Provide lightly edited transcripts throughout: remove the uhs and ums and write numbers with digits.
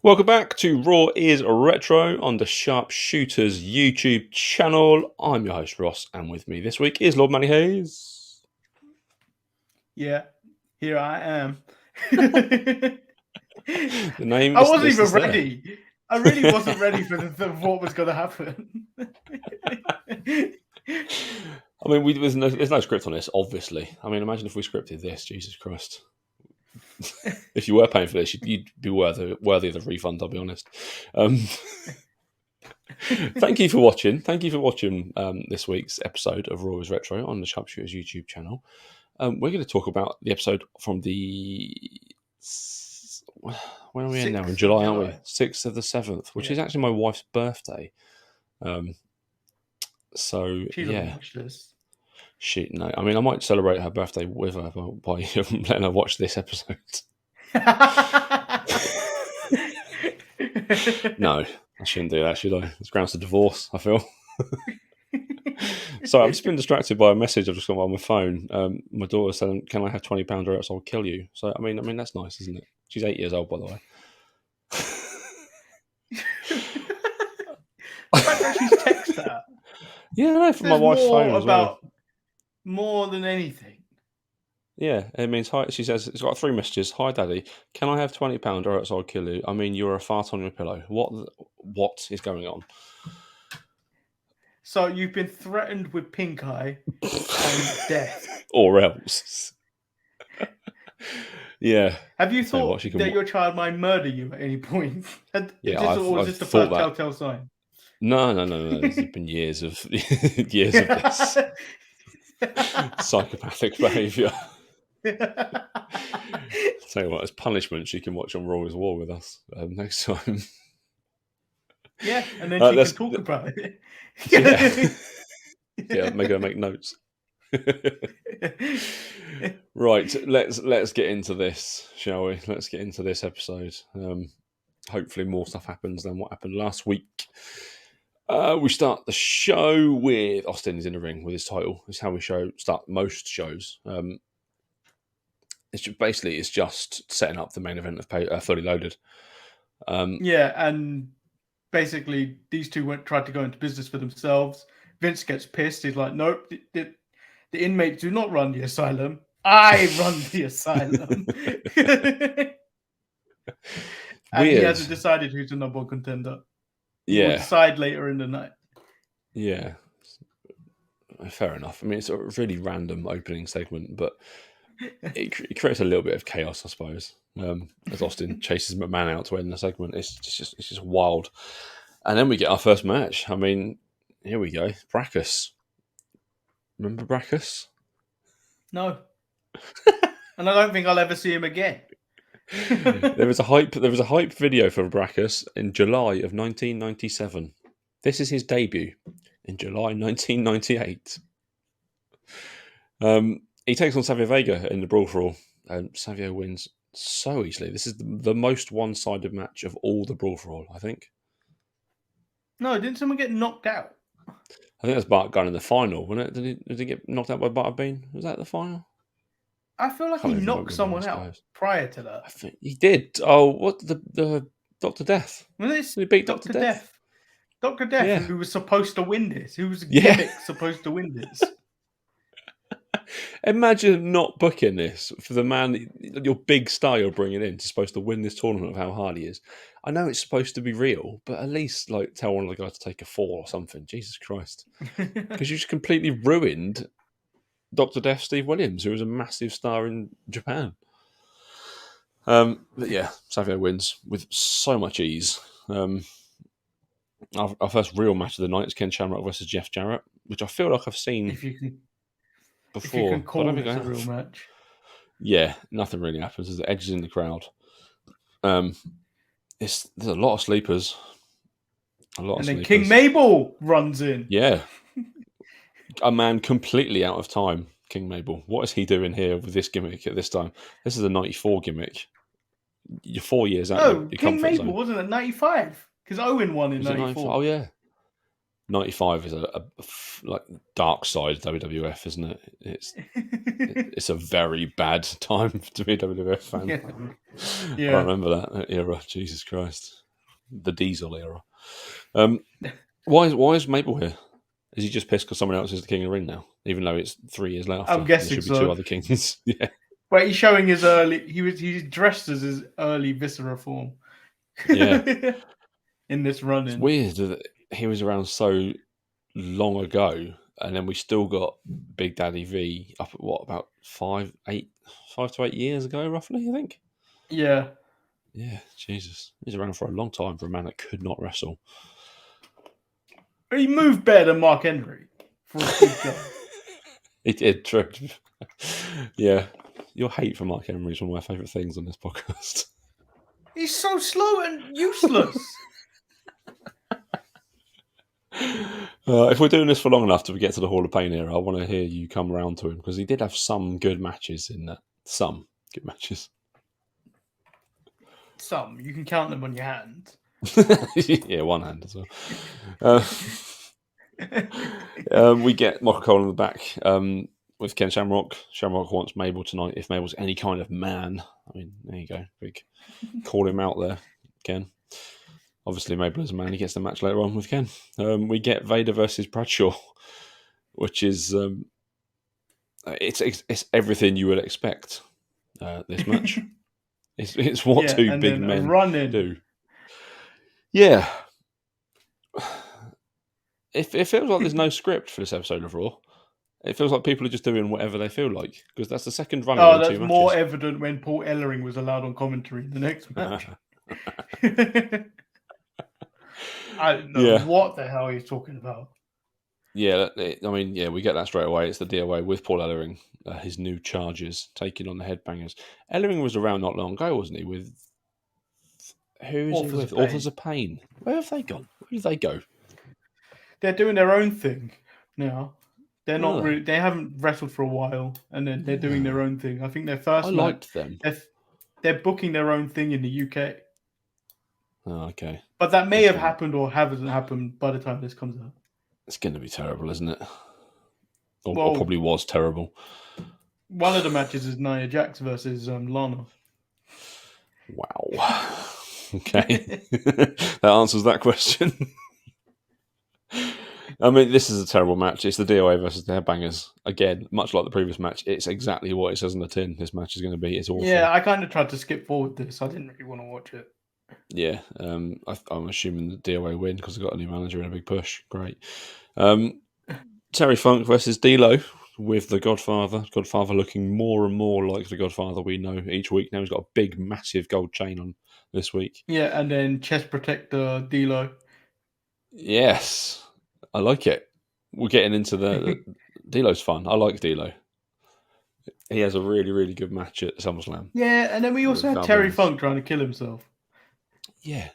Welcome back to Raw is Retro on the Sharpshooters YouTube channel. I'm your host Ross, and with me this week is Lord Manny Hayes. Yeah, here I am. The name I is wasn't even there. ready. I really wasn't ready for what was going to happen. I mean, there's no script on this, obviously. I mean, imagine if we scripted this, Jesus Christ. If you were paying for this, you'd be worthy of the refund, I'll be honest. Thank you for watching. Thank you for watching this week's episode of Raw is Retro on the Sharpshooters YouTube channel. We're going to talk about the episode from the... When are we in now? In July, aren't we? 6th of the 7th, which is actually my wife's birthday. So, She doesn't watch this. No. I mean, I might celebrate her birthday with her by letting her watch this episode. No, I shouldn't do that, should I? It's grounds for divorce, I feel. So I've just been distracted by a message I've just got on my phone. My daughter saying, "Can I have £20 or else I'll kill you?" So I mean that's nice, isn't it? She's 8 years old, by the way. The fact that she's texted that. Yeah, no, from my wife's phone as well. More than anything. Yeah, it means hi. She says it's got 3 messages. Hi, Daddy. Can I have £20 or else I'll kill you? I mean, you're a fart on your pillow. What is going on? So you've been threatened with pink eye and death, or else. Yeah. Have you thought that your child might murder you at any point? Yeah, I've this the first telltale sign? No. There's been years of this psychopathic behaviour. Tell you what, as punishment, she can watch on Raw is War with us next time. Yeah, and then she can talk about it. Yeah, make her make notes. Right, let's get into this, shall we? Let's get into this episode. Hopefully more stuff happens than what happened last week. We start the show with Austin is in the ring with his title. It's how we start most shows. It's just setting up the main event of Fully Loaded. Yeah, and basically these two tried to go into business for themselves. Vince gets pissed. He's like, "Nope, the inmates do not run the asylum. I run the asylum." And he hasn't decided who's the number 1 contender. He will decide later in the night. Yeah, fair enough. I mean, it's a really random opening segment, but it creates a little bit of chaos, I suppose. As Austin chases McMahon out to end the segment, it's just wild. And then we get our first match. I mean, here we go, Brackus. Remember Brackus? No. And I don't think I'll ever see him again. There was a hype video for Brackus in July of 1997. This is his debut in July 1998. He takes on Savio Vega in the Brawl for All, and Savio wins so easily. This is the most one-sided match of all the Brawl for All, I think. No, didn't someone get knocked out? I think that's Bart Gunn in the final, wasn't it? Did he get knocked out by Butterbean? Was that the final? I feel like he knocked someone out prior to that. I think he did. Oh, what the Dr. Death? Did he beat Dr. Death? Dr. Death, yeah. Who was supposed to win this? Who was a gimmick supposed to win this? Imagine not booking this for the man, your big star you're bringing in, supposed to win this tournament of how hard he is. I know it's supposed to be real, but at least tell one of the guys to take a fall or something. Jesus Christ. Because you just completely ruined Dr. Death Steve Williams, who was a massive star in Japan. But yeah, Savio wins with so much ease. Our first real match of the night is Ken Shamrock versus Jeff Jarrett, which I feel like I've seen before. If you can call it a real match. Yeah, nothing really happens. There's the edges in the crowd. There's a lot of sleepers. And then King Mabel runs in. Yeah. A man completely out of time, King Mabel. What is he doing here with this gimmick at this time? This is a 94 gimmick. You're 4 years out. No, King Mabel wasn't at 95 because Owen won in 94. Oh, yeah. '95 is a like dark side WWF, isn't it? It's a very bad time to be a WWF fan. Yeah. I remember that era. Jesus Christ, the Diesel era. Why is Mabel here? Is he just pissed because someone else is the king of the ring now, even though it's 3 years later? I'm There guessing should be so. 2 other kings. Yeah. But he's showing his early. He's dressed as his early Viscera form. Yeah. In this run-in. It's weird that he was around so long ago, and then we still got Big Daddy V up at what, about 5 to 8 years ago, roughly, I think. Yeah. Yeah, Jesus. He's around for a long time for a man that could not wrestle. He moved better than Mark Henry for a big guy. He did, true. Yeah. Your hate for Mark Henry is one of my favourite things on this podcast. He's so slow and useless. If we're doing this for long enough to get to the Hall of Pain era, I want to hear you come around to him, because he did have some good matches in that. Some good matches. Some. You can count them on your hand. Yeah, one hand as well. We get Michael Cole in the back with Ken Shamrock. Shamrock wants Mabel tonight. If Mabel's any kind of man, I mean, there you go. Big call him out there, Ken. Obviously, Mabel is a man. He gets the match later on with Ken. We get Vader versus Bradshaw, which is it's everything you would expect. This match, it's what two big men do. Yeah. It feels like there's no script for this episode of Raw. It feels like people are just doing whatever they feel like, because that's the second run of that's 2 matches. more evident when Paul Ellering was allowed on commentary in the next match. I don't know what the hell he's talking about. Yeah, I mean, yeah, we get that straight away. It's the DOA with Paul Ellering, his new charges, taking on the Headbangers. Ellering was around not long ago, wasn't he? With who is he with? Authors of Pain. Where have they gone? Where did they go? They're doing their own thing now. They're not really. They haven't wrestled for a while, and then they're doing their own thing. I think their first. I liked them. They're booking their own thing in the UK. Oh, okay. But that may have happened or hasn't happened by the time this comes out. It's going to be terrible, isn't it? Or probably was terrible. One of the matches is Nia Jax versus Lana. Wow. Okay. That answers that question. I mean, this is a terrible match. It's the DOA versus the Headbangers. Again, much like the previous match, it's exactly what it says on the tin this match is going to be. It's awful. Yeah, I kind of tried to skip forward this. I didn't really want to watch it. Yeah, I'm assuming the DOA win because they've got a new manager and a big push. Great. Terry Funk versus D'Lo with the Godfather. Godfather looking more and more like the Godfather we know each week now. He's got a big, massive gold chain on this week. Yeah, and then chest protector D'Lo. Yes, I like it. We're getting into the D'Lo's fun. I like D'Lo. He has a really, really good match at SummerSlam. Yeah, and then we also had Terry Funk trying to kill himself. Yeah.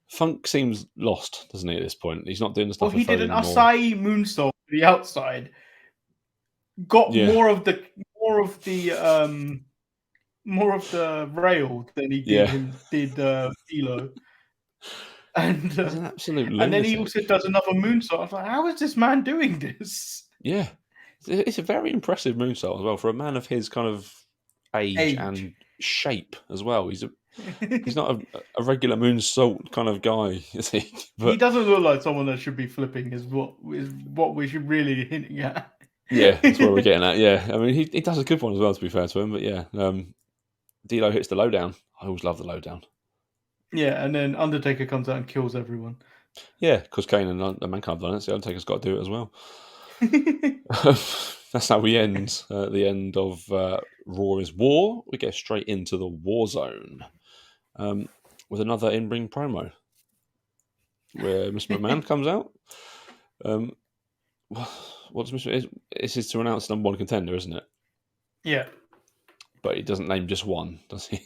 Funk seems lost, doesn't he, at this point? He's not doing the stuff. Well, he did an Acai moonsault to the outside. Got more of the rail than he did D'Lo. And he's an absolute lunatic. And then he also does another moonsault. I was like, how is this man doing this? Yeah. It's a very impressive moonsault as well for a man of his kind of age. And shape as well. He's not a regular moonsault kind of guy, is he? But he doesn't look like someone that should be flipping. Is what we should really be hinting at. Yeah, that's what we're getting at. Yeah, I mean he does a good one as well. To be fair to him, but yeah, D'Lo hits the lowdown. I always love the lowdown. Yeah, and then Undertaker comes out and kills everyone. Yeah, because Kane and the Mankind have done it, so Undertaker's got to do it as well. That's how we end. The end of Raw is War. We get straight into the War Zone with another in-ring promo where Mr. McMahon comes out. What's Mr. This is to announce number 1 contender, isn't it? Yeah. But he doesn't name just one, does he?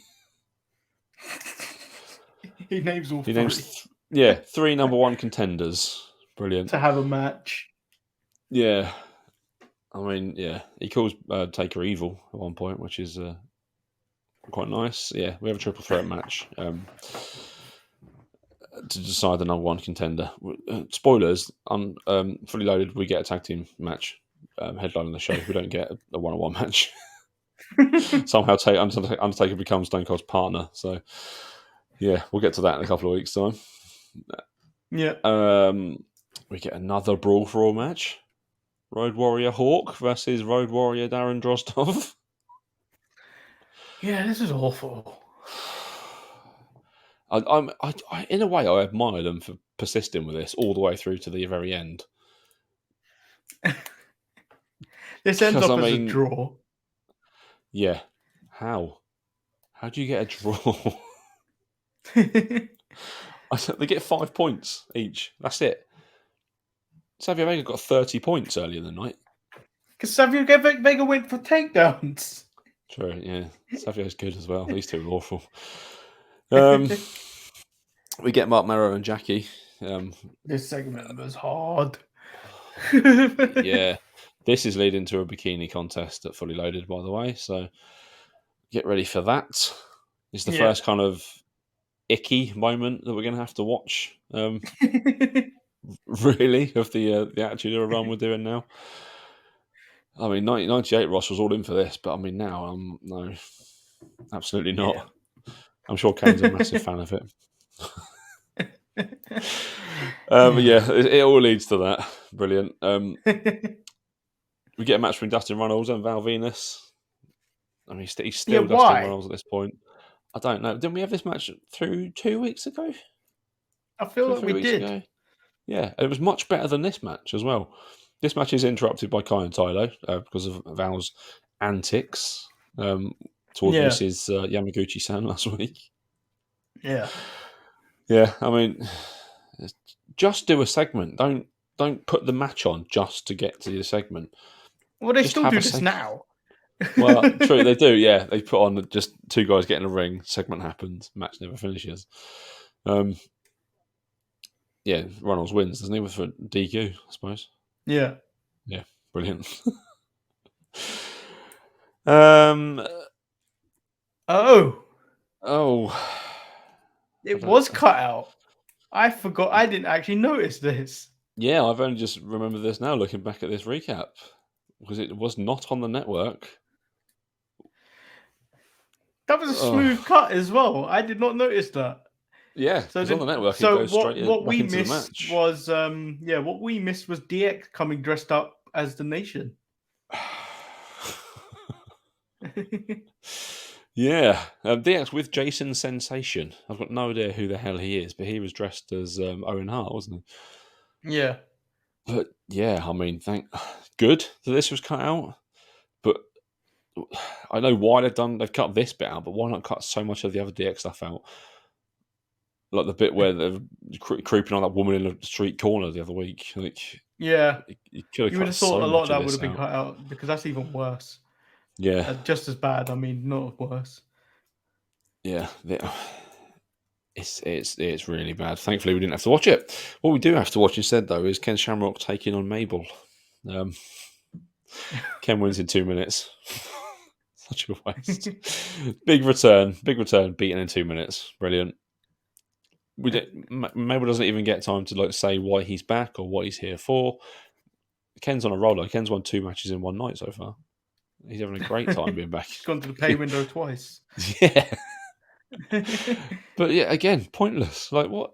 He names all three. Names 3 number 1 contenders. Brilliant. To have a match. Yeah. I mean, yeah. He calls Taker evil at one point, which is quite nice. Yeah, we have a triple threat match. to decide the number one contender. Spoilers: Fully Loaded, we get a tag team match headlining the show. We don't get a one-on-one match. Somehow, Undertaker becomes Stone Cold's partner. So, yeah, we'll get to that in a couple of weeks' time. Yeah. We get another Brawl for All match. Road Warrior Hawk versus Road Warrior Darren Drozdov. Yeah, this is awful. In a way, I admire them for persisting with this all the way through to the very end. This ends up as a draw. Yeah. How? How do you get a draw? They get 5 points each. That's it. Savio Vega got 30 points earlier in the night. Because Savio Vega went for takedowns. True, yeah. Savio's good as well. These two are awful. We get Mark Merrow and Jackie. This segment was hard. Yeah. This is leading to a bikini contest at Fully Loaded, by the way. So get ready for that. It's the first kind of icky moment that we're going to have to watch. Really, of the Attitude Era run we're doing now. I mean, 1998 Ross was all in for this, but I mean now, no, absolutely not. Yeah. I'm sure Kane's a massive fan of it. But yeah, it all leads to that. Brilliant. We get a match between Dustin Runnels and Val Venus. I mean, he's still Dustin Runnels at this point. I don't know. Didn't we have this match through 2 weeks ago? I feel like we did. Ago? Yeah, it was much better than this match as well. This match is interrupted by Kai and Tylo because of Val's antics towards Mrs. Yamaguchi-san last week. Yeah. Yeah, I mean, just do a segment. Don't put the match on just to get to the segment. Well, they still do this now. Well, true, they do, yeah. They put on just two guys get in a ring, segment happens, match never finishes. Yeah, Runnels wins, doesn't he, with a DQ, I suppose? Yeah. Yeah, brilliant. It was cut out. I forgot. I didn't actually notice this. Yeah, I've only just remembered this now looking back at this recap because it was not on the network. That was a smooth cut as well. I did not notice that. Yeah, so on the network, it goes straight what we into missed the match. Was what we missed was DX coming dressed up as the Nation. Yeah, DX with Jason Sensation. I've got no idea who the hell he is, but he was dressed as Owen Hart, wasn't he? Yeah. But yeah, I mean, good that this was cut out. But I know why they've cut this bit out, but why not cut so much of the other DX stuff out? Like the bit where they're creeping on that woman in the street corner the other week. Like, yeah, you would have thought a lot of that would have been cut out because that's even worse. Yeah, just as bad. I mean, not worse. Yeah, it's really bad. Thankfully, we didn't have to watch it. What we do have to watch instead, though, is Ken Shamrock taking on Mabel. Ken wins in 2 minutes. Such a waste. Big return, beaten in 2 minutes. Brilliant. Mabel doesn't even get time to say why he's back or what he's here for. Ken's on a roller. Ken's won 2 matches in one night so far. He's having a great time being back. He's gone to the pay window twice. Yeah. But yeah, again, pointless. Like, what?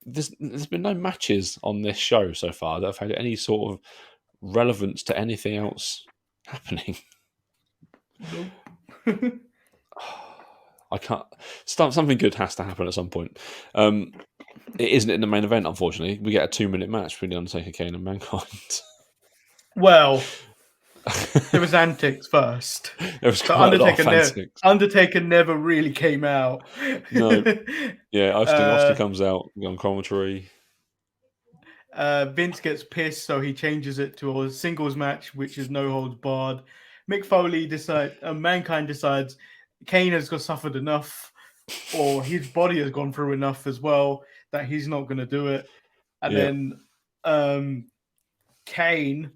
There's been no matches on this show so far that have had any sort of relevance to anything else happening. Nope. I can't. Something good has to happen at some point. It isn't in the main event, unfortunately. We get a 2-minute match between The Undertaker, Kane, and Mankind. Well, there was antics first. There was quite a lot of antics. Undertaker never really came out. No. Yeah, Austin comes out on commentary. Vince gets pissed, so he changes it to a singles match, which is no holds barred. Mick Foley Mankind decides Kane has suffered enough, or his body has gone through enough as well, that he's not going to do it. And then Kane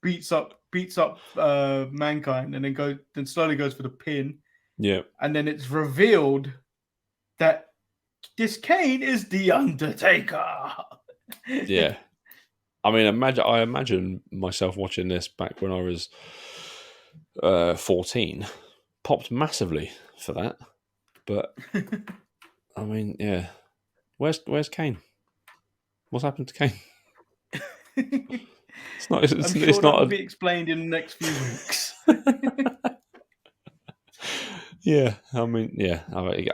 beats up Mankind, and then slowly goes for the pin. Yeah. And then it's revealed that this Kane is the Undertaker. Yeah. I mean, I imagine myself watching this back when I was 14, popped massively for that. But I mean, yeah, where's Kane? What's happened to Kane? It's not. I'm It's sure that will not. be explained in the next few weeks. Yeah, I mean, yeah.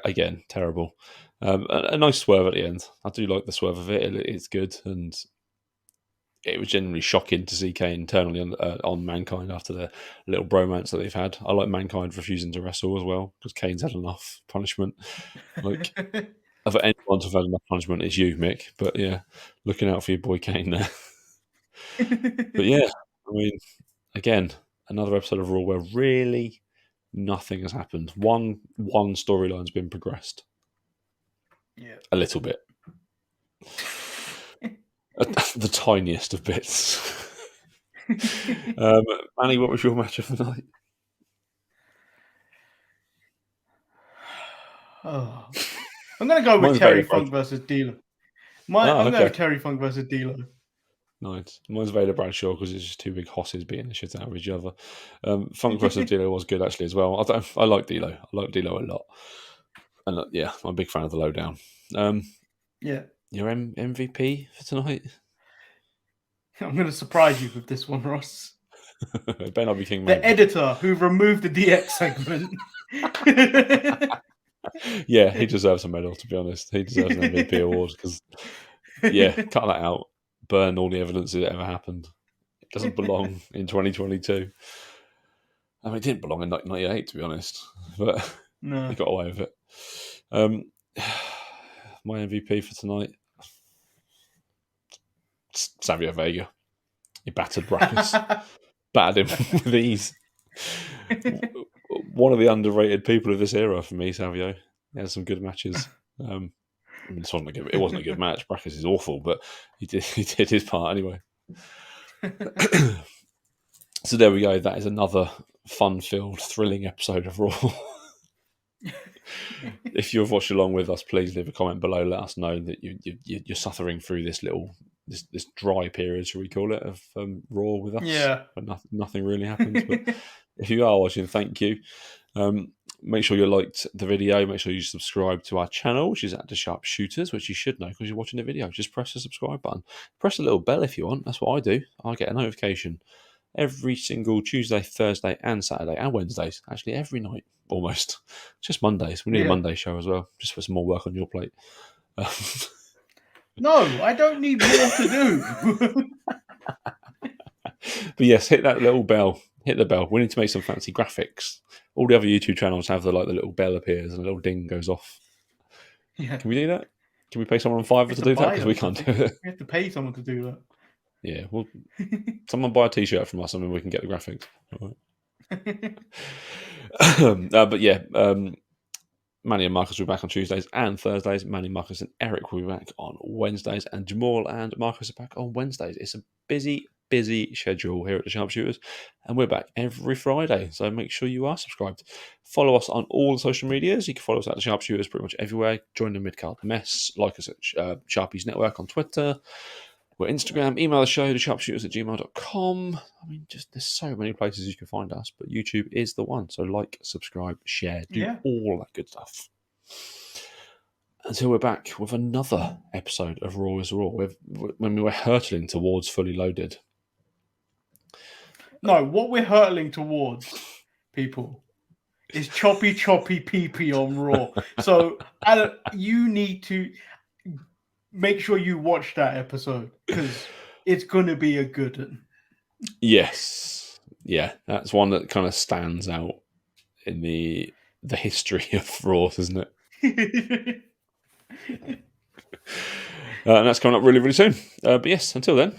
Again, terrible. A nice swerve at the end. I do like the swerve of it. It's good, and it was genuinely shocking to see Kane turn on Mankind after the little bromance that they've had. I like Mankind refusing to wrestle as well because Kane's had enough punishment. Like, if anyone to have had enough punishment, it's you, Mick. But yeah, looking out for your boy Kane there. But yeah, I mean, again, another episode of Raw where really nothing has happened. One storyline's been progressed. Yeah. A little bit. The tiniest of bits. Manny, what was your match of the night? Oh. I'm going to go with Mine's Terry Vader Funk Bradshaw. versus D'Lo. Oh, I'm going okay. with Terry Funk versus D'Lo. Nice. Mine's Vader Bradshaw because it's just two big hosses beating the shit out of each other. Funk versus D'Lo was good actually as well. I like D'Lo. I like D'Lo a lot. And yeah, I'm a big fan of the Lowdown. Yeah. Your MVP for tonight? I'm going to surprise you with this one, Ross. It better not be King The Mabel. editor who removed the DX segment. Yeah, he deserves a medal, to be honest. He deserves an MVP award because, yeah, cut that out. Burn all the evidence that it ever happened. It doesn't belong in 2022. I mean, it didn't belong in 1998, to be honest, but No. he got away with it. My MVP for tonight, Savio Vega. He battered Brackus. Battered him with ease. One of the underrated people of this era for me, Savio. He had some good matches. I mean, it wasn't a good match. Brackus is awful, but he did his part anyway. So there we go. That is another fun-filled, thrilling episode of Raw. If you've watched along with us, please leave a comment below. Let us know that you're suffering through this dry period, shall we call it, of Raw with us. Yeah. But nothing really happens. But if you are watching, thank you. Make sure you liked the video. Make sure you subscribe to our channel, which is at The Sharpshooters, which you should know because you're watching the video. Just press the subscribe button. Press the little bell if you want. That's what I do. I get a notification every single Tuesday, Thursday, and Saturday, and Wednesdays. Actually, every night, almost. Just Mondays. We need a Monday show as well, just for some more work on your plate. No, I don't need more to do. But yes, hit that little bell. Hit the bell. We need to make some fancy graphics. All the other YouTube channels have the little bell appears and a little ding goes off. Yeah. Can we do that? Can we pay someone on Fiverr to do that? Because we can't do it. We have to pay someone to do that. Yeah, well, someone buy a T-shirt from us and then we can get the graphics. All right. But yeah, Manny and Marcus will be back on Tuesdays and Thursdays. Manny, Marcus, and Eric will be back on Wednesdays, and Jamal and Marcus are back on Wednesdays. It's a busy schedule here at the Sharpshooters, and we're back every Friday. So make sure you are subscribed. Follow us on all the social medias. You can follow us at the Sharpshooters pretty much everywhere. Join the Midcard Mess. Like us at Sharpies Network on Twitter. We're Instagram. Email the show, thesharpshooters@gmail.com. I mean, there's so many places you can find us, but YouTube is the one. So like, subscribe, share, do all that good stuff. Until we're back with another episode of Raw is Raw, when we were hurtling towards Fully Loaded. No, what we're hurtling towards, people, is choppy pee on Raw. So you need to make sure you watch that episode because it's going to be a good one. Yes. Yeah, that's one that kind of stands out in the history of Raw, isn't it? And that's coming up really, really soon. But yes, until then,